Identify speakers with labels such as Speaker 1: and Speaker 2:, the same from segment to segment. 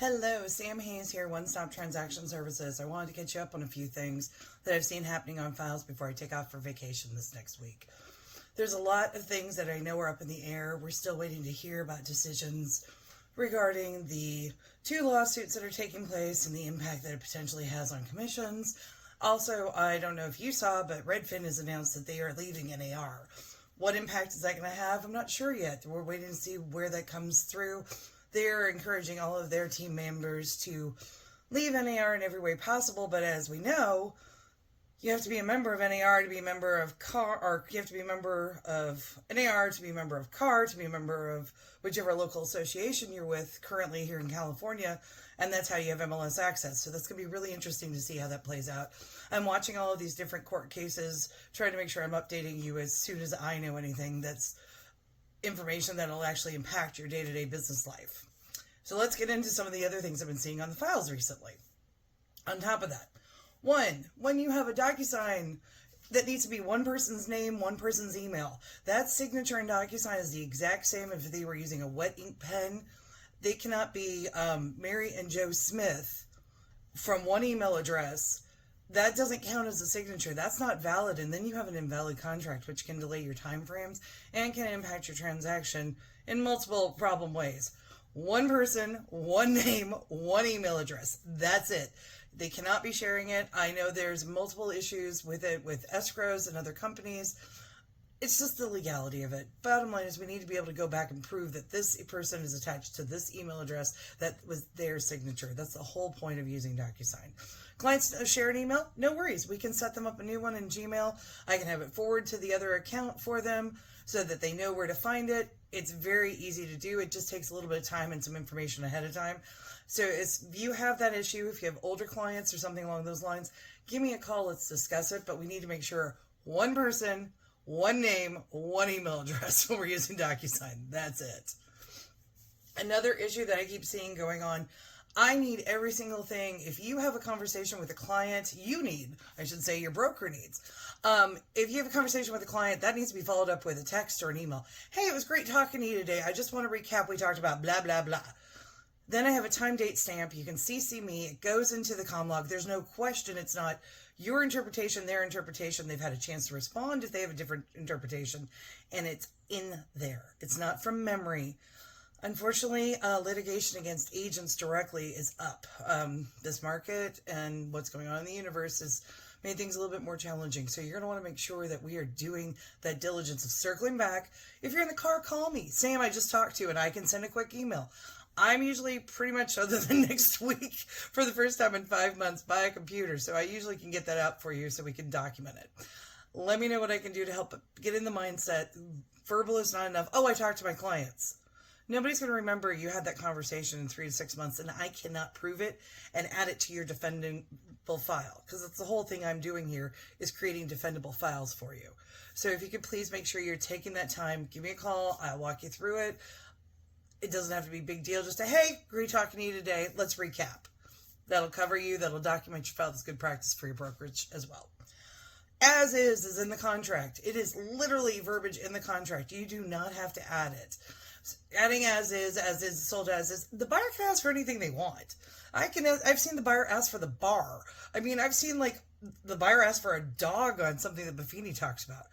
Speaker 1: Hello, Sam Hayes here, One Stop Transaction Services. I wanted to catch you up on a few things that I've seen happening on files before I take off for vacation this next week. There's a lot of things that I know are up in the air. We're still waiting to hear about decisions regarding the 2 lawsuits that are taking place and the impact that it potentially has on commissions. Also, I don't know if you saw, but Redfin has announced that they are leaving NAR. What impact is that going to have? I'm not sure yet. We're waiting to see where that comes through. They're encouraging all of their team members to leave NAR in every way possible, but as we know, you have to be a member of NAR to be a member of CAR, or you have to be a member of NAR to be a member of CAR, to be a member of whichever local association you're with currently here in California, and that's how you have MLS access. So that's going to be really interesting to see how that plays out. I'm watching all of these different court cases, trying to make sure I'm updating you as soon as I know anything that's information that'll actually impact your day-to-day business life. So let's get into some of the other things I've been seeing on the files recently. On top of that, when you have a DocuSign that needs to be one person's name, one person's email, that signature in DocuSign is the exact same if they were using a wet ink pen. They cannot be Mary and Joe Smith from one email address. That doesn't count as a signature. That's not valid, and then you have an invalid contract, which can delay your time frames and can impact your transaction in multiple problem ways. One person, one name, one email address. That's it. They cannot be sharing it. I know there's multiple issues with it with escrows and other companies. It's just the legality of it. Bottom line is we need to be able to go back and prove that this person is attached to this email address that was their signature. That's the whole point of using DocuSign. Clients share an email? No worries. We can set them up a new one in Gmail. I can have it forward to the other account for them so that they know where to find it. It's very easy to do. It just takes a little bit of time and some information ahead of time. So if you have that issue, if you have older clients or something along those lines, give me a call. Let's discuss it. But we need to make sure one person, one name, one email address when we're using DocuSign. That's it. Another issue that I keep seeing going on, I need every single thing. If you have a conversation with a client, your broker needs. If you have a conversation with a client, that needs to be followed up with a text or an email. Hey, it was great talking to you today. I just want to recap. We talked about blah, blah, blah. Then I have a time date stamp. You can CC me. It goes into the comm log. There's no question. It's not your interpretation, their interpretation. They've had a chance to respond if they have a different interpretation, and it's in there. It's not from memory. Unfortunately, litigation against agents directly is up. This market and what's going on in the universe has made things a little bit more challenging. So you're going to want to make sure that we are doing that diligence of circling back. If you're in the car, call me. Sam, I just talked to you, and I can send a quick email. I'm usually pretty much, other than next week, for the first time in 5 months, by a computer. So I usually can get that out for you so we can document it. Let me know what I can do to help get in the mindset. Verbal is not enough. Oh, I talked to my clients. Nobody's going to remember you had that conversation in 3 to 6 months, and I cannot prove it and add it to your defendable file, because that's the whole thing I'm doing here is creating defendable files for you. So if you could please make sure you're taking that time, give me a call. I'll walk you through it. It doesn't have to be a big deal. Just a, hey, great talking to you today. Let's recap. That'll cover you. That'll document your file. That's good practice for your brokerage as well. As is in the contract. It is literally verbiage in the contract. You do not have to add it. Adding as is, sold as is. The buyer can ask for anything they want. I've seen the buyer ask for the bar. I mean, I've seen like the buyer ask for a dog on something that Buffini talks about.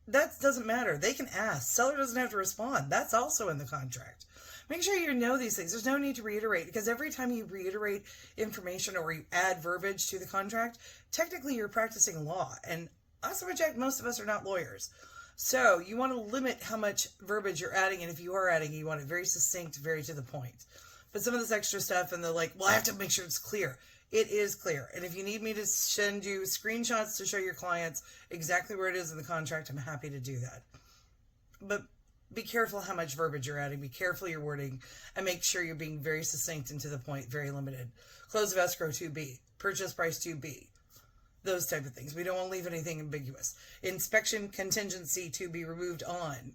Speaker 1: That doesn't matter. They can ask. Seller doesn't have to respond. That's also in the contract. Make sure you know these things. There's no need to reiterate, because every time you reiterate information or you add verbiage to the contract, technically you're practicing law. And most of us are not lawyers. So you want to limit how much verbiage you're adding, and if you are adding, you want it very succinct, very to the point. But some of this extra stuff, and they're like, well, I have to make sure it's clear. It is clear. And if you need me to send you screenshots to show your clients exactly where it is in the contract, I'm happy to do that. But be careful how much verbiage you're adding. Be careful your wording, and make sure you're being very succinct and to the point, very limited. Close of escrow 2B. Purchase price 2B. Those type of things. We don't want to leave anything ambiguous. Inspection contingency to be removed on.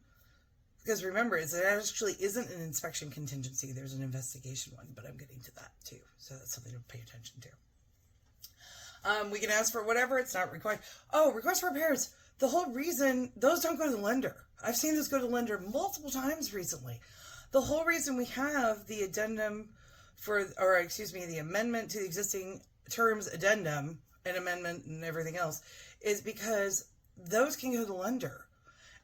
Speaker 1: Because remember, it actually isn't an inspection contingency. There's an investigation one, but I'm getting to that too. So that's something to pay attention to. We can ask for whatever. It's not required. Oh, request for repairs. The whole reason, those don't go to the lender. I've seen those go to the lender multiple times recently. The whole reason we have the addendum the amendment to the existing terms addendum and amendment and everything else is because those can go to the lender.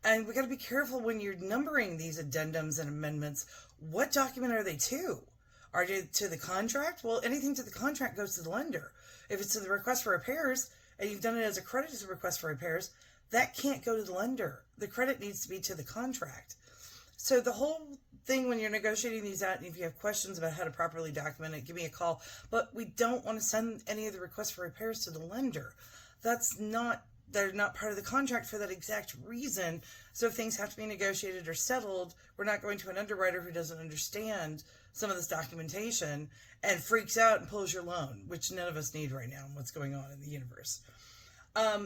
Speaker 1: And we got to be careful when you're numbering these addendums and amendments. What document are they to? Are they to the contract? Well, anything to the contract goes to the lender. If it's to the request for repairs and you've done it as a credit to the request for repairs, that can't go to the lender. The credit needs to be to the contract. So the whole thing when you're negotiating these out, and if you have questions about how to properly document it, give me a call. But we don't want to send any of the requests for repairs to the lender. They're not part of the contract for that exact reason. So if things have to be negotiated or settled, we're not going to an underwriter who doesn't understand some of this documentation and freaks out and pulls your loan, which none of us need right now and what's going on in the universe.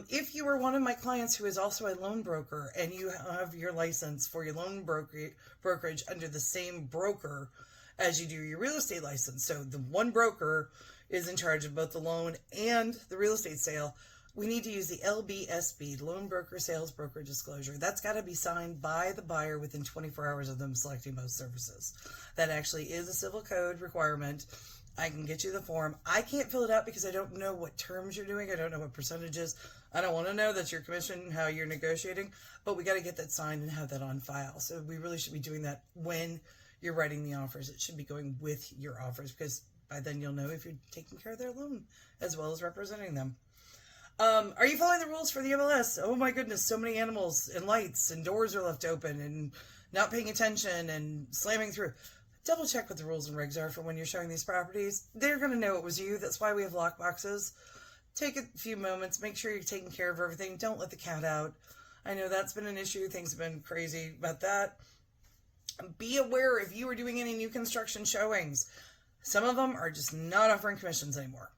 Speaker 1: If you are one of my clients who is also a loan broker and you have your license for your loan brokerage under the same broker as you do your real estate license, so the one broker is in charge of both the loan and the real estate sale, we need to use the LBSB, Loan Broker Sales Broker Disclosure. That's got to be signed by the buyer within 24 hours of them selecting most services. That actually is a civil code requirement. I can get you the form. I can't fill it out because I don't know what terms you're doing. I don't know what percentages. I don't want to know that's your commission, how you're negotiating, but we got to get that signed and have that on file. So we really should be doing that when you're writing the offers. It should be going with your offers because by then you'll know if you're taking care of their loan as well as representing them. Are you following the rules for the MLS? Oh my goodness, so many animals and lights and doors are left open and not paying attention and slamming through. Double check what the rules and regs are for when you're showing these properties. They're going to know it was you. That's why we have lock boxes. Take a few moments. Make sure you're taking care of everything. Don't let the cat out. I know that's been an issue. Things have been crazy about that. Be aware if you are doing any new construction showings. Some of them are just not offering commissions anymore.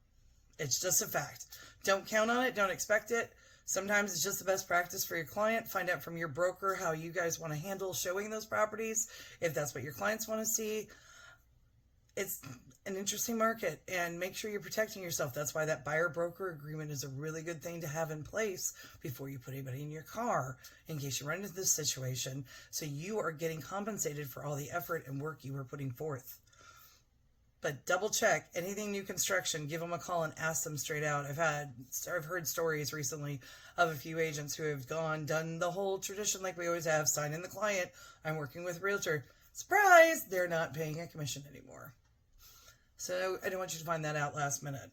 Speaker 1: It's just a fact. Don't count on it. Don't expect it. Sometimes it's just the best practice for your client. Find out from your broker how you guys want to handle showing those properties, if that's what your clients want to see. It's an interesting market, and make sure you're protecting yourself. That's why that buyer-broker agreement is a really good thing to have in place before you put anybody in your car in case you run into this situation, so you are getting compensated for all the effort and work you were putting forth. But double check anything new construction, give them a call and ask them straight out. I've heard stories recently of a few agents who have done the whole tradition like we always have, sign in the client, I'm working with realtor. Surprise, they're not paying a commission anymore. So I don't want you to find that out last minute.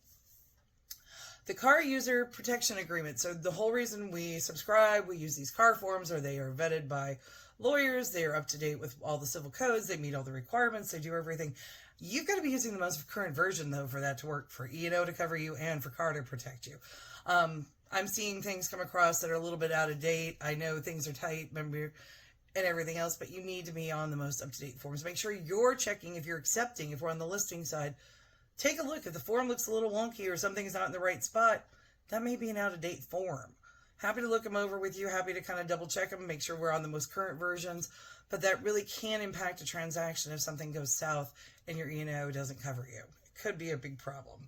Speaker 1: The car user protection agreement. So the whole reason we subscribe, we use these car forms, or they are vetted by lawyers, they are up to date with all the civil codes, they meet all the requirements, they do everything. You've got to be using the most current version, though, for that to work, for E&O to cover you and for car to protect you. I'm seeing things come across that are a little bit out of date. I know things are tight, remember, and everything else, but you need to be on the most up-to-date forms. Make sure you're checking if you're accepting, if we're on the listing side. Take a look. If the form looks a little wonky or something's not in the right spot, that may be an out-of-date form. Happy to look them over with you. Happy to kind of double-check them, make sure we're on the most current versions. But that really can impact a transaction if something goes south and your E&O doesn't cover you. It could be a big problem.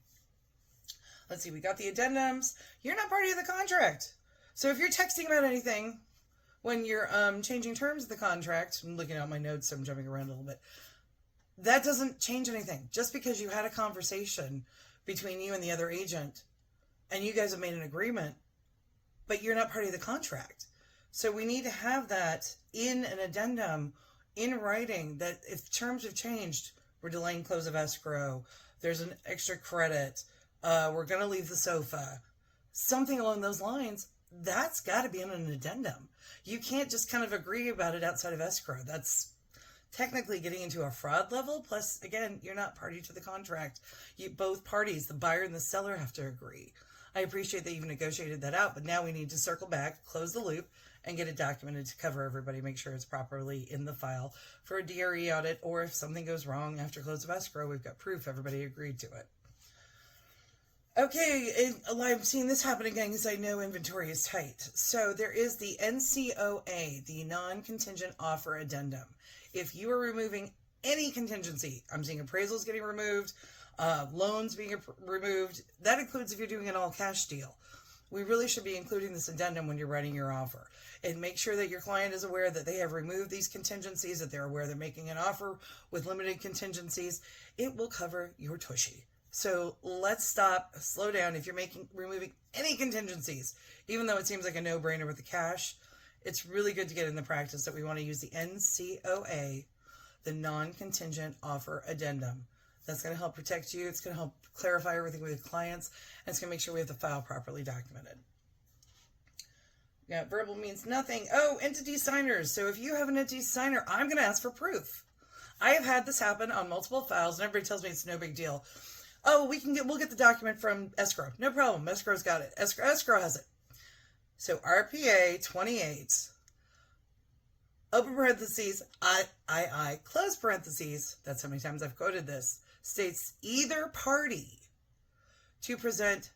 Speaker 1: Let's see, we got the addendums. You're not party of the contract. So if you're texting about anything when you're changing terms of the contract, I'm looking at my notes, so I'm jumping around a little bit. That doesn't change anything. Just because you had a conversation between you and the other agent and you guys have made an agreement, but you're not party of the contract. So we need to have that in an addendum in writing that if terms have changed, we're delaying close of escrow, there's an extra credit, we're going to leave the sofa, something along those lines. That's got to be in an addendum. You can't just kind of agree about it outside of escrow. That's technically getting into a fraud level. Plus, again, you're not party to the contract. Both parties, the buyer and the seller, have to agree. I appreciate that you've negotiated that out, but now we need to circle back, close the loop, and get it documented to cover everybody, make sure it's properly in the file for a DRE audit, or if something goes wrong after close of escrow, we've got proof everybody agreed to it. Okay, I'm seeing this happen again because I know inventory is tight. So there is the NCOA, the non-contingent offer addendum. If you are removing any contingency, I'm seeing appraisals getting removed, loans being removed, that includes if you're doing an all-cash deal. we really should be including this addendum when you're writing your offer. And make sure that your client is aware that they have removed these contingencies, that they're aware they're making an offer with limited contingencies. It will cover your tushy. So let's stop, slow down. If you're removing any contingencies, even though it seems like a no-brainer with the cash, it's really good to get in the practice that we want to use the NCOA, the non-contingent offer addendum. That's going to help protect you. It's going to help clarify everything with your clients, and it's going to make sure we have the file properly documented. Yeah, verbal means nothing. Oh, entity signers. So if you have an entity signer, I'm going to ask for proof. I have had this happen on multiple files, and everybody tells me it's no big deal. Oh, we'll get the document from escrow. No problem. Escrow's got it. Escrow has it. So RPA 28, open parentheses, I, close parentheses, that's how many times I've quoted this, states either party to present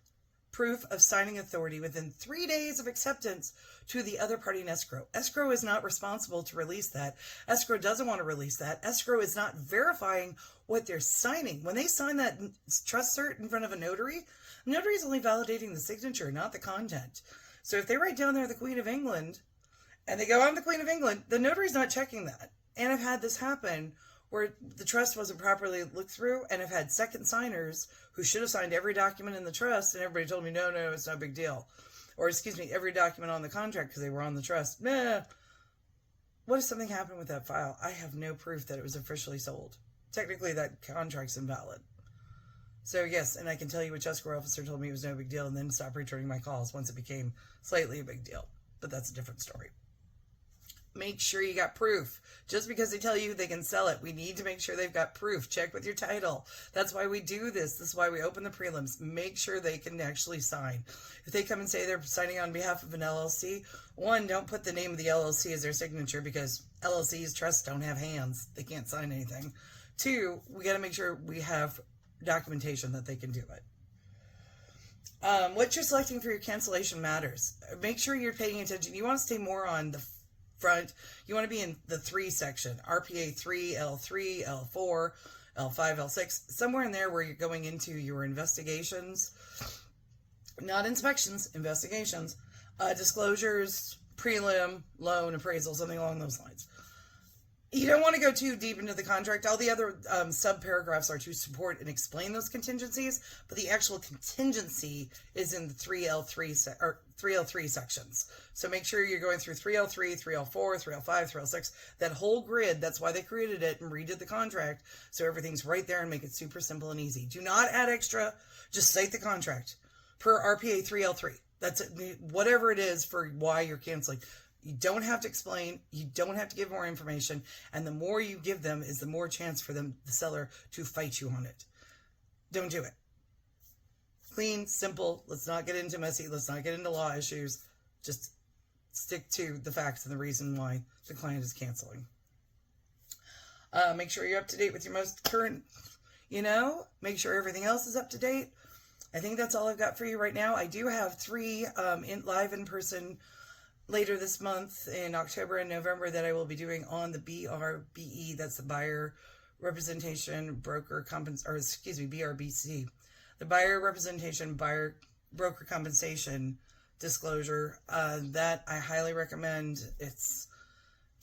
Speaker 1: proof of signing authority within 3 days of acceptance to the other party in escrow. Escrow is not responsible to release that. Escrow doesn't want to release that. Escrow is not verifying what they're signing. When they sign that trust cert in front of a notary is only validating the signature, not the content. So if they write down there the Queen of England and they go, I'm the Queen of England, the notary's not checking that. And I've had this happen where the trust wasn't properly looked through, and I've had second signers who should have signed every document in the trust, and everybody told me, no, it's no big deal. Or, every document on the contract because they were on the trust. Nah. What if something happened with that file? I have no proof that it was officially sold. Technically, that contract's invalid. So, yes, and I can tell you which escrow officer told me it was no big deal and then stopped returning my calls once it became slightly a big deal. But that's a different story. Make sure you got proof. Just because they tell you they can sell it, we need to make sure they've got proof. Check with your title. That's why we do this. This is why we open the prelims. Make sure they can actually sign. If they come and say they're signing on behalf of an LLC, one, don't put the name of the LLC as their signature because LLCs, trusts don't have hands. They can't sign anything. Two, we got to make sure we have documentation that they can do it. What you're selecting for your cancellation matters. Make sure you're paying attention. You want to stay more on the front. You want to be in the 3 section, RPA 3, L3, L4, L5, L6, somewhere in there where you're going into your investigations, not inspections, investigations, disclosures, prelim, loan, appraisal, something along those lines. You don't want to go too deep into the contract. All the other sub-paragraphs are to support and explain those contingencies, but the actual contingency is in the 3L3 sections. So make sure you're going through 3L3, 3L4, 3L5, 3L6, that whole grid. That's why they created it and redid the contract, so everything's right there and make it super simple and easy. Do not add extra. Just cite the contract per RPA 3L3. That's it, whatever it is for why you're canceling. You don't have to explain. You don't have to give more information. And the more you give them is the more chance for them, the seller, to fight you on it. Don't do it. Clean, simple. Let's not get into messy. Let's not get into law issues. Just stick to the facts and the reason why the client is canceling. Make sure you're up to date with your most current, make sure everything else is up to date. I think that's all I've got for you right now. I do have 3 live in-person later this month in October and November that I will be doing on the BRBE, that's the Buyer Representation Broker BRBC, the Buyer Representation Broker Compensation Disclosure. That I highly recommend.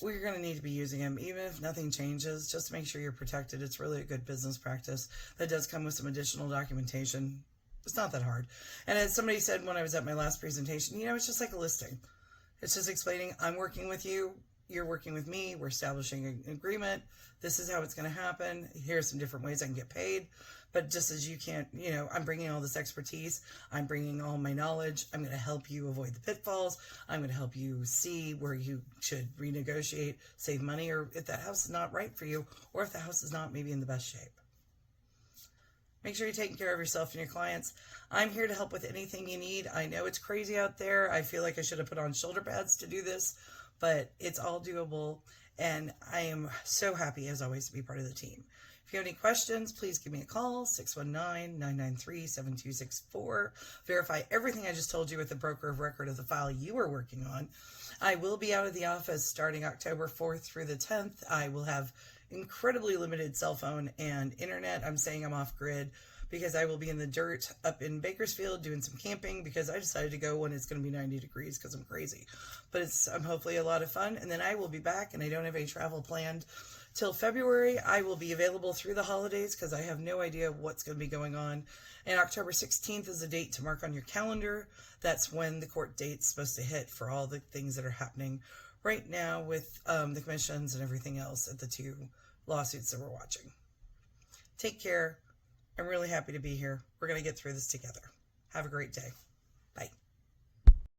Speaker 1: We're going to need to be using them, even if nothing changes, just to make sure you're protected. It's really a good business practice. That does come with some additional documentation. It's not that hard. And as somebody said when I was at my last presentation, it's just like a listing. It's just explaining, I'm working with you, you're working with me, we're establishing an agreement, this is how it's going to happen, here's some different ways I can get paid, but just as you can't, I'm bringing all this expertise, I'm bringing all my knowledge, I'm going to help you avoid the pitfalls, I'm going to help you see where you should renegotiate, save money, or if that house is not right for you, or if the house is not maybe in the best shape. Make sure you're taking care of yourself and your clients. I'm here to help with anything you need. I know it's crazy out there. I feel like I should have put on shoulder pads to do this, but it's all doable. And I am so happy, as always, to be part of the team. If you have any questions, please give me a call, 619-993-7264. Verify everything I just told you with the broker of record of the file you are working on. I will be out of the office starting October 4th through the 10th. I will have incredibly limited cell phone and internet. I'm saying I'm off grid because I will be in the dirt up in Bakersfield doing some camping because I decided to go when it's going to be 90 degrees because I'm crazy. But it's hopefully a lot of fun. And then I will be back, and I don't have any travel planned till February. I will be available through the holidays because I have no idea what's going to be going on. And October 16th is a date to mark on your calendar. That's when the court date's supposed to hit for all the things that are happening right now with the commissions and everything else at the 2 lawsuits that we're watching. Take care. I'm really happy to be here. We're going to get through this together. Have a great day. Bye.